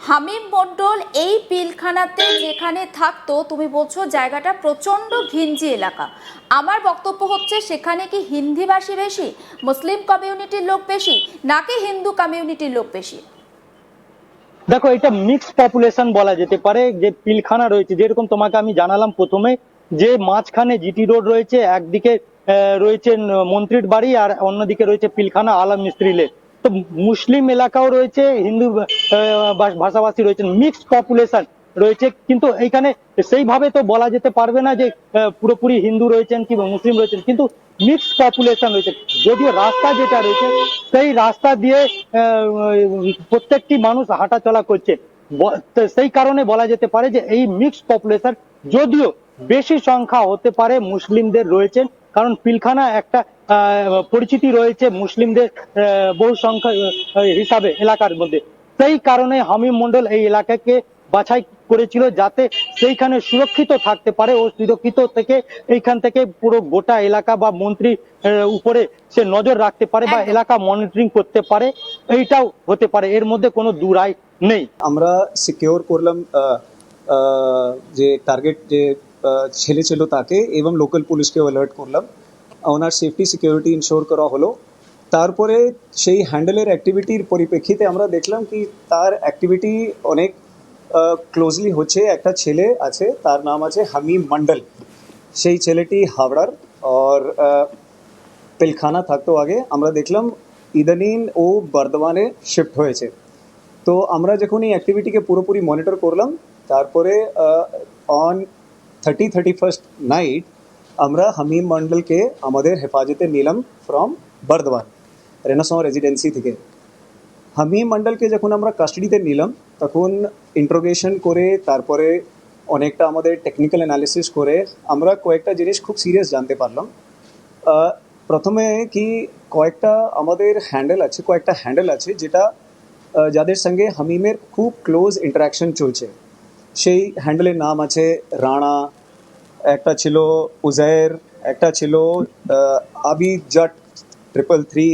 হামিম মণ্ডল এই পিলখানাতে যেখানে থাকতো, তুমি বলছো জায়গাটা প্রচন্ড ঘিঞ্জি এলাকা। আমার বক্তব্য হচ্ছে, সেখানে কি হিন্দিভাষী বেশি, মুসলিম কমিউনিটির লোক বেশি, নাকি হিন্দু কমিউনিটির লোক বেশি? দেখো, এটা মিক্সড পপুলেশন বলা যেতে পারে। যে পিলখানা রয়েছে, যেরকম তোমাকে আমি জানালাম প্রথমে, যে মাঝখানে জিটি রোড রয়েছে, একদিকে রয়েছে মন্ত্রীর বাড়ি, আর অন্যদিকে রয়েছে পিলখানা আলম মিস্ত্রি লেন। তো মুসলিম এলাকাও রয়েছে, হিন্দু ভাষাভাষী রয়েছে, মিক্সড পপুলেশন রয়েছে। কিন্তু এইখানে সেইভাবে তো বলা যেতে পারবে না যে পুরোপুরি হিন্দু রয়েছেন কি মুসলিম রয়েছেন, কিন্তু মিক্সড পপুলেশন রয়েছে। যদিও রাস্তা যেটা রয়েছে, সেই রাস্তা দিয়ে প্রত্যেকটি মানুষ হাঁটাচলা করছে। তো সেই কারণে বলা যেতে পারে যে এই মিক্সড পপুলেশন, যদিও বেশি সংখ্যা হতে পারে মুসলিমদের রয়েছেন, কারণ পিলখানা একটা পরিচিতি রয়েছে মুসলিমদের বহু সংখ্যা হিসাবে এলাকার মধ্যে। সেই কারণে হামিম মন্ডল এই এলাকাকে বাছাই করেছিল, যাতে সেইখানে সুরক্ষিত থাকতে পারে, ও সুরক্ষিত থেকে এইখান থেকে পুরো গোটা এলাকা বা মন্ত্রী উপরে সে নজর রাখতে পারে বা একদম। এলাকা মনিটরিং করতে পারে। এইটাও হতে পারে, এর মধ্যে কোনো দুরাই নেই। আমরা সিকিউর করলাম যে টার্গেট যে ছেলে ছিল তাকে, এবং লোকাল পুলিশকে অ্যালার্ট করলাম, ওনার সেফটি সিকিউরিটি ইনশোর করা হলো। তারপরে সেই হ্যান্ডেলের অ্যাক্টিভিটির পরিপ্রেক্ষিতে আমরা দেখলাম কি তার অ্যাক্টিভিটি অনেক ক্লোজলি হচ্ছে। একটা ছেলে আছে, তার নাম আছে হামিম মন্ডল। সেই ছেলেটি হাওড়ার, আর পিলখানা থাকতো আগে। আমরা দেখলাম ইদানিং ও বর্ধমানে শিফট হয়েছে। তো আমরা যখন এই অ্যাক্টিভিটিকে পুরোপুরি মনিটর করলাম, তারপরে অন 31st নাইট আমরা হামিম মন্ডলকে আমাদের হেফাজতে নিলাম ফ্রম বর্ধমান রেনেসাঁ রেজিডেন্সি থেকে। হামিম মন্ডলকে যখন আমরা কাস্টাডিতে নিলাম, তখন ইন্ট্রোগেশন করে, তারপরে অনেকটা আমাদের টেকনিক্যাল অ্যানালিসিস করে আমরা কয়েকটা জিনিস খুব সিরিয়াস জানতে পারলাম। প্রথমে কি কয়েকটা হ্যান্ডেল আছে যেটা যাদের সঙ্গে হামিমের খুব ক্লোজ ইন্টারাকশন চলছে। সেই হ্যান্ডেলের নাম আছে রানা, একটা ছিল উজায়ের, একটা ছিল আবিজাট 333,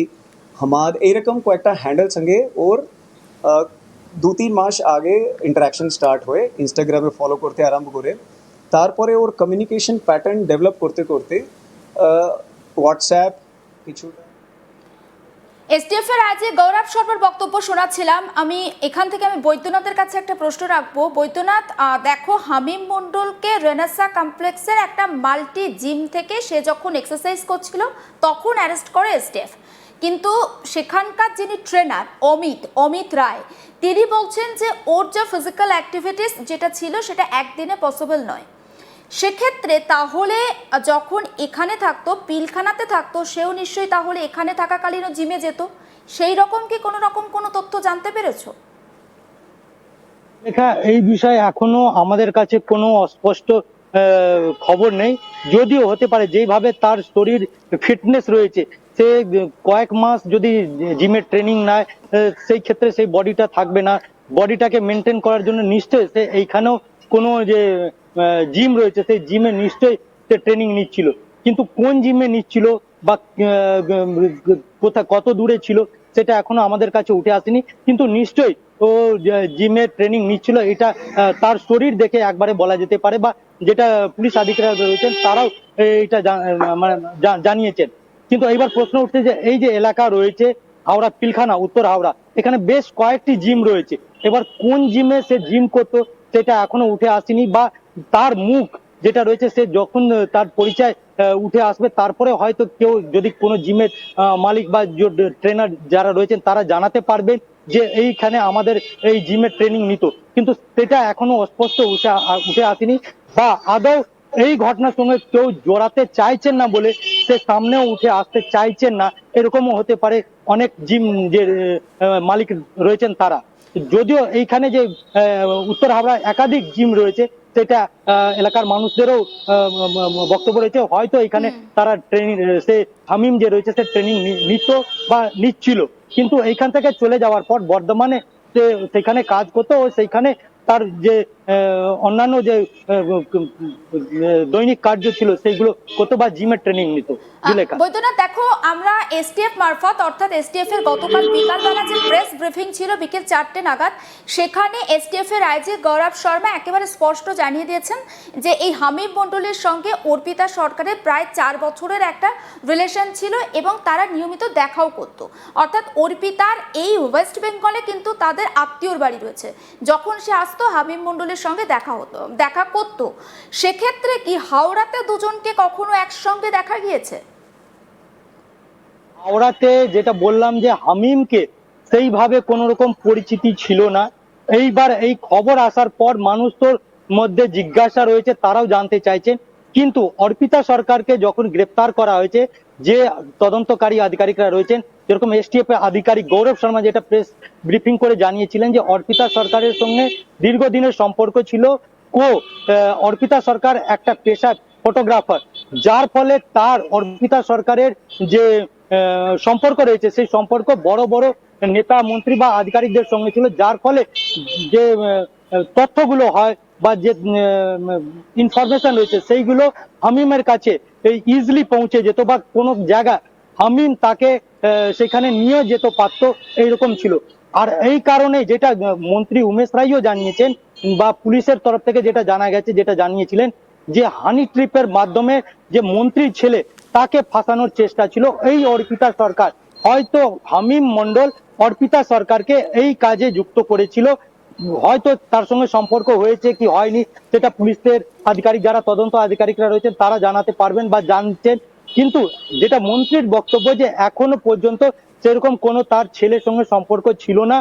হামাদ। এইরকম কয়েকটা হ্যান্ডেল সঙ্গে ওর 2-3 মাস আগে ইন্টারাকশন স্টার্ট হয়ে ইনস্টাগ্রামে ফলো করতে আরম্ভ করে। তারপরে ওর কমিউনিকেশন প্যাটার্ন ডেভেলপ করতে করতে হোয়াটসঅ্যাপ কিছুটা। এসটিএফ এর আজ গৌরব শর্মার বক্তব্য শোনাচ্ছিলাম আমি। এখান থেকে আমি বৈদ্যনাথের কাছে একটা প্রশ্ন রাখবো। বৈদ্যনাথ, দেখো, হামিম মণ্ডলকে রেনেসাঁ কমপ্লেক্সের একটা মাল্টি জিম থেকে সে যখন এক্সারসাইজ করছিল তখন অ্যারেস্ট করে এসটিএফ। কিন্তু সেখানকার যিনি ট্রেনার অমিত রায়, তিনি বলছেন যে ওর যে ফিজিক্যাল অ্যাক্টিভিটিস যেটা ছিল সেটা একদিনে পসিবল নয়। সেক্ষেত্রে তাহলে যখন এখানে থাকতো, পিলখানাতে থাকতো, সেও নিশ্চয়ই তাহলে এখানে থাকাকালীনও জিমে যেত। সেই রকম কি কোনো রকম কোনো তথ্য জানতে পেরেছো? এই বিষয়ে এখনো আমাদের কাছে কোনো অস্পষ্ট খবর নেই। যদিও হতে পারে, যেইভাবে তার শরীর ফিটনেস রয়েছে, সে কয়েক মাস যদি জিমের ট্রেনিং নেয়, সেই ক্ষেত্রে সেই বডিটা থাকবে না। বডিটাকে মেনটেন করার জন্য নিশ্চয়ই সে এইখানেও কোনো যে জিম রয়েছে, সেই জিমে নিশ্চয়ই সে ট্রেনিং নিচ্ছিল। কিন্তু কোন জিমে নিচ্ছিল বা কোথায় কত দূরে ছিল, সেটা এখনো আমাদের কাছে উঠে আসেনি। কিন্তু নিশ্চয়ই ও জিমে ট্রেনিং নিচ্ছিল, এটা তার শরীর দেখে একবারে বলা যেতে পারে, বা যেটা পুলিশ আধিকারিক রয়েছেন তারাও এটা মানে জানিয়েছেন। কিন্তু এইবার প্রশ্ন উঠছে যে এই যে এলাকা রয়েছে হাওড়া পিলখানা, উত্তর হাওড়া, এখানে বেশ কয়েকটি জিম রয়েছে। এবার কোন জিমে সে জিম করতো সেটা এখনো উঠে আসেনি, বা তার মুখ যেটা রয়েছে, সে যখন তার পরিচয় উঠে আসবে, তারপরে হয়তো কেউ যদি কোনো জিমের মালিক বা ট্রেনার যারা রয়েছেন তারা জানাতে পারবেন যে এইখানে আমাদের এই জিমের ট্রেনিং নিত। কিন্তু সেটা এখনো অস্পষ্ট উঠে আসেনি, বা আদৌ এই ঘটনার সঙ্গে কেউ জড়াতে চাইছেন না বলে সে সামনেও উঠে আসতে চাইছেন না, এরকমও হতে পারে অনেক জিম যে মালিক রয়েছেন তারা। যদিও এইখানে যে উত্তর হাওড়া একাধিক জিম রয়েছে, সেটা এলাকার মানুষদেরও বক্তব্য রয়েছে, হয়তো এখানে তারা ট্রেনিং, সে হামিম যে রয়েছে সে ট্রেনিং নিত বা নিচ্ছিল, কিন্তু এইখান থেকে চলে যাওয়ার পর বর্ধমানে সে সেখানে কাজ করতো ও সেইখানে তার যে অন্যান্য যে দৈনিক কার্য ছিল সেইগুলো করতো বা জিমের ট্রেনিং নিত। জুলেখা, বৈদ্যনাথ দেখো, আমরা এসটিএফ মারফত অর্থাৎ এসটিএফ এর গতকাল বিকালবেলা যে প্রেস ব্রিফিং ছিল বিকেল 4টে নাগাদ, সেখানে এসটিএফ এর আইজি গৌরব শর্মা একেবারে স্পষ্ট জানিয়ে দিয়েছেন যে এই হামিম মণ্ডলের সঙ্গে অর্পিতা সরকারের প্রায় 4 বছরের একটা রিলেশন ছিল এবং তারা নিয়মিত দেখাও করত। অর্থাৎ অর্পিতার এই ওয়েস্ট বেঙ্গলে কিন্তু তাদের আত্মীয়র বাড়ি রয়েছে, যখন সে আসতো হামিম মণ্ডলের সঙ্গে দেখা করত। সেক্ষেত্রে কি হাওড়াতে দুজনকে কখনো একসঙ্গে দেখা গিয়েছে? হাওড়াতে যেটা বললাম যে হামিমকে সেইভাবে কোনো রকম পরিচিতি ছিল না। এইবার এই খবর আসার পর মানুষ তোর মধ্যে জিজ্ঞাসা রয়েছে, তারাও জানতে চাইছেন। কিন্তু অর্পিতা সরকারকে যখন গ্রেপ্তার করা হয়েছে, যে তদন্তকারী আধিকারিকরা রয়েছেন, যেরকম এসটিএফ আধিকারিক গৌরব শর্মা যেটা প্রেস ব্রিফিং করে জানিয়েছিলেন যে অর্পিতা সরকারের সঙ্গে দীর্ঘদিনের সম্পর্ক ছিল ও অর্পিতা সরকার একটা পেশার ফটোগ্রাফার, যার ফলে তার অর্পিতা সরকারের যে সম্পর্ক রয়েছে সেই সম্পর্ক বড় বড় নেতা মন্ত্রী বা আধিকারিকদের সঙ্গে ছিল, যার ফলে যে তথ্যগুলো হয় বা যে ইনফরমেশন রয়েছে সেইগুলো হামিমের কাছে ইজিলি পৌঁছে যেত বা কোনো জায়গা হামিম তাকে সেখানে নিয়ে যেতে পারতো, এইরকম ছিল। আর এই কারণে যেটা মন্ত্রী উমেশ রায়ও জানিয়েছেন বা পুলিশের তরফ থেকে যেটা জানা গেছে, যেটা জানিয়েছিলেন যে হানি ট্রিপের মাধ্যমে যে মন্ত্রীর ছেলে তাকে ফাঁসানোর চেষ্টা ছিল এই অর্পিতা সরকার। হয়তো হামিম মন্ডল অর্পিতা সরকারকে এই কাজে যুক্ত করেছিল, হয়তো তার সঙ্গে সম্পর্ক হয়েছে কি হয়নি সেটা পুলিশের আধিকারিক যারা তদন্ত আধিকারিকরা রয়েছেন তারা জানাতে পারবেন বা জানছেন। কিন্তু যেটা মন্ত্রীর বক্তব্য যে এখনো পর্যন্ত সেরকম কোনো তার ছেলের সঙ্গে সম্পর্ক ছিল না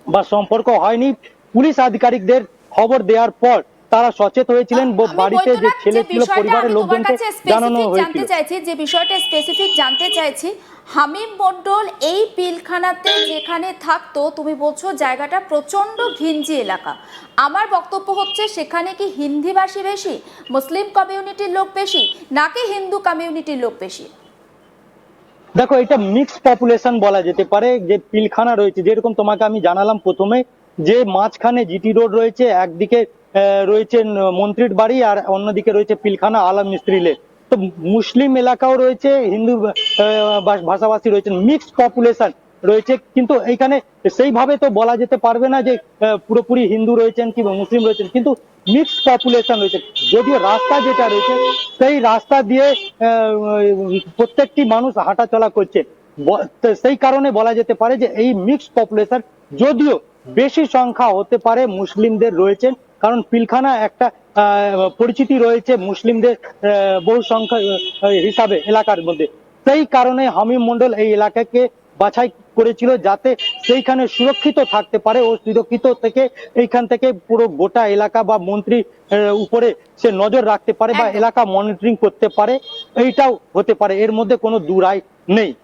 বা সম্পর্ক হয়নি। পুলিশ আধিকারিকদের খবর দেওয়ার পর তারা সচেত হয়েছিলেন, বাড়িতে যে ছেলে ছিল পরিবারের লোকজনকে জানানো হয়েছিল। যে বিষয়টা স্পেসিফিক জানতে চাইছি, হামিম মণ্ডল এই পিলখানাতে যেখানে থাকতো, তুমি বলছো জায়গাটা প্রচন্ড ঘিঞ্জি এলাকা। আমার বক্তব্য হচ্ছে সেখানে কি হিন্দিভাষী বেশি, মুসলিম কমিউনিটির লোক বেশি, নাকি হিন্দু কমিউনিটির লোক বেশি? দেখো, এটা মিক্সড পপুলেশন বলা যেতে পারে। যে পিলখানা রয়েছে, যেরকম তোমাকে আমি জানালাম প্রথমে, যে মাঝখানে জিটি রোড রয়েছে, একদিকে রয়েছে মন্ত্রীর বাড়ি আর অন্যদিকে রয়েছে পিলখানা আলম মিস্ত্রি লেন। তো মুসলিম এলাকাও রয়েছে, হিন্দু ভাষাভাষী রয়েছে, মিক্সড পপুলেশন রয়েছে। কিন্তু এইখানে সেইভাবে তো বলা যেতে পারবে না যে পুরোপুরি হিন্দু রয়েছেন কিংবা মুসলিম রয়েছেন, কিন্তু মিক্সড পপুলেশন রয়েছে। যদিও রাস্তা যেটা রয়েছে সেই রাস্তা দিয়ে প্রত্যেকটি মানুষ হাঁটাচলা করছে, সেই কারণে বলা যেতে পারে যে এই মিক্সড পপুলেশন। যদিও বেশি সংখ্যা হতে পারে মুসলিমদের রয়েছেন, কারণ পিলখানা একটা পরিচিতি রয়েছে মুসলিমদের বহু সংখ্যা হিসাবে এলাকার মধ্যে। সেই কারণে হামিম মন্ডল এই এলাকাকে বাছাই করেছিল যাতে সেইখানে সুরক্ষিত থাকতে পারে ও সুরক্ষিত থেকে এইখান থেকে পুরো গোটা এলাকা বা মন্ত্রী উপরে সে নজর রাখতে পারে বা এলাকা মনিটরিং করতে পারে। এইটাও হতে পারে, এর মধ্যে কোনো দুরাই নেই।